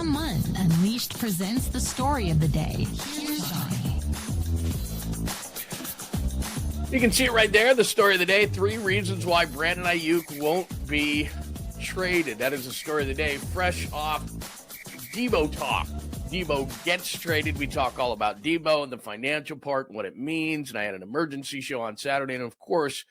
month, Unleashed presents the story of the day. Here's Johnny. You can see it right there, the story of the day. 3 reasons why Brandon AIYUK won't be traded. That is the story of the day, fresh off Debo talk. Debo gets traded. We talk all about Debo and the financial part and what it means. And I had an emergency show on Saturday. And, of course,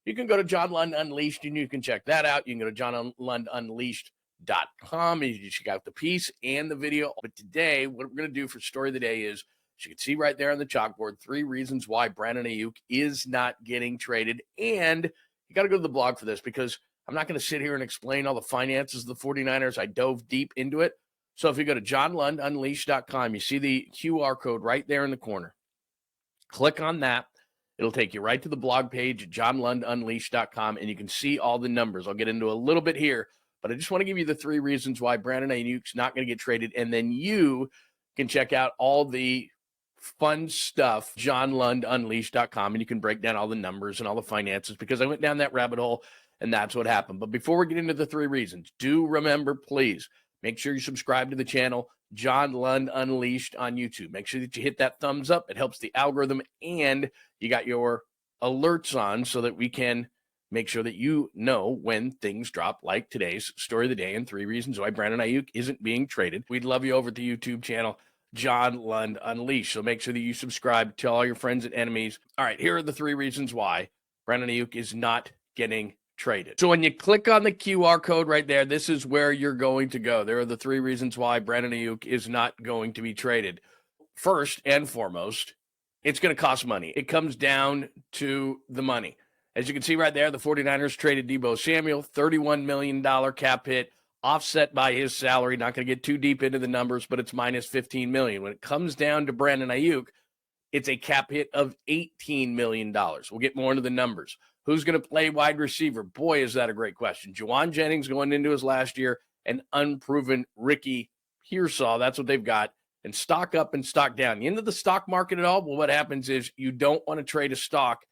you can go to John Lund Unleashed, and you can check that out. You can go to JNL&x.com, and you can check out the piece and the video. But today, what we're going to do for story of the day is, as you can see right there on the chalkboard, 3 reasons why Brandon AIYUK is not getting traded. And you got to go to the blog for this, because I'm not going to sit here and explain all the finances of the 49ers. I dove deep into it. So if you go to JNL&x.com, you see the QR code right there in the corner. Click on that. It'll take you right to the blog page at JNL&x.com, and you can see all the numbers. I'll get into a little bit here, but I just want to give you the 3 reasons why Brandon AIYUK's not going to get traded, and then you can check out all the fun stuff, JNL&x.com, and you can break down all the numbers and all the finances, because I went down that rabbit hole, and that's what happened. But before we get into the 3 reasons, do remember, please, make sure you subscribe to the channel, John Lund Unleashed on YouTube. Make sure that you hit that thumbs up. It helps the algorithm, and you got your alerts on so that we can make sure that you know when things drop, like today's story of the day and 3 reasons why Brandon AIYUK isn't being traded. We'd love you over at the YouTube channel, John Lund Unleashed. So make sure that you subscribe, tell all your friends and enemies. All right, here are the 3 reasons why Brandon AIYUK is not getting traded. So when you click on the QR code right there, this is where you're going to go. There are the 3 reasons why Brandon AIYUK is not going to be traded. First and foremost, it's going to cost money. It comes down to the money. As you can see right there, the 49ers traded Deebo Samuel, $31 million cap hit, offset by his salary. Not going to get too deep into the numbers, but it's minus $15 million. When it comes down to Brandon AIYUK, it's a cap hit of $18 million. We'll get more into the numbers. Who's going to play wide receiver? Boy, is that a great question. Jauan Jennings going into his last year, and unproven Ricky Pearsall. That's what they've got. And stock up and stock down. You into the stock market at all? Well, what happens is you don't want to trade a stock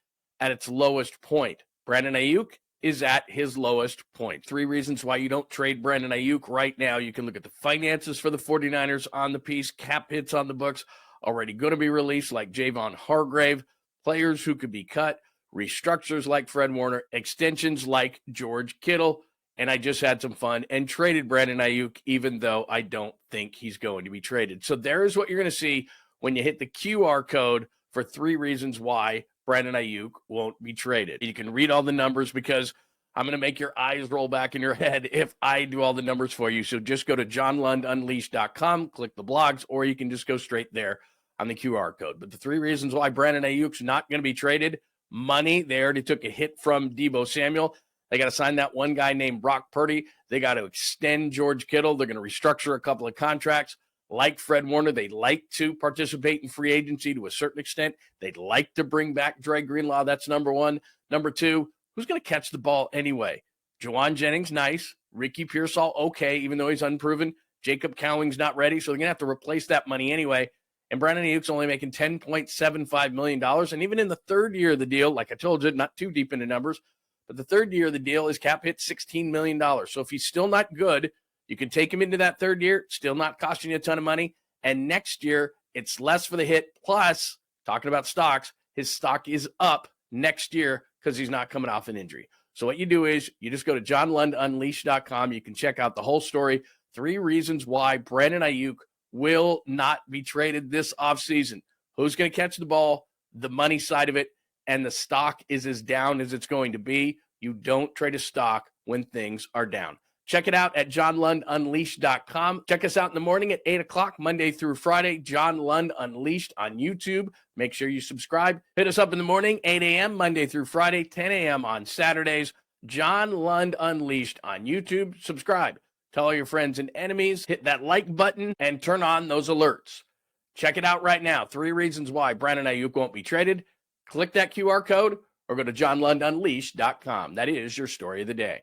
at its lowest point. Brandon AIYUK is at his lowest point. 3 reasons why you don't trade Brandon AIYUK right now. You can look at the finances for the 49ers on the piece, cap hits on the books, already going to be released like Javon Hargrave, players who could be cut, restructures like Fred Warner, extensions like George Kittle, and I just had some fun and traded Brandon AIYUK, even though I don't think he's going to be traded. So there's what you're going to see when you hit the QR code for 3 reasons why Brandon AIYUK won't be traded. You can read all the numbers, because I'm going to make your eyes roll back in your head if I do all the numbers for you. So just go to JNL&X.com, click the blogs, or you can just go straight there on the QR code. But the 3 reasons why Brandon AIYUK's not going to be traded: money. They already took a hit from Deebo Samuel. They got to sign that one guy named Brock Purdy. They got to extend George Kittle. They're going to restructure a couple of contracts. Like Fred Warner, they'd like to participate in free agency to a certain extent. They'd like to bring back Dre Greenlaw. That's number 1. Number 2, who's going to catch the ball anyway? Jauan Jennings, nice. Ricky Pearsall, okay, even though he's unproven. Jacob Cowing's not ready, so they're going to have to replace that money anyway. And Brandon AIYUK's only making $10.75 million. And even in the 3rd year of the deal, like I told you, not too deep into numbers, but the 3rd year of the deal is cap hit $16 million. So if he's still not good, you can take him into that 3rd year, still not costing you a ton of money. And next year, it's less for the hit. Plus, talking about stocks, his stock is up next year because he's not coming off an injury. So what you do is you just go to JNL&X.com. You can check out the whole story. 3 reasons why Brandon AIYUK will not be traded this offseason. Who's going to catch the ball, the money side of it, and the stock is as down as it's going to be. You don't trade a stock when things are down. Check it out at JNL&X.com. Check us out in the morning at 8 o'clock, Monday through Friday, John Lund Unleashed on YouTube. Make sure you subscribe. Hit us up in the morning, 8 a.m., Monday through Friday, 10 a.m. on Saturdays. John Lund Unleashed on YouTube. Subscribe. Tell all your friends and enemies. Hit that like button and turn on those alerts. Check it out right now. 3 reasons why Brandon AIYUK won't be traded. Click that QR code or go to JNL&X.com. That is your story of the day.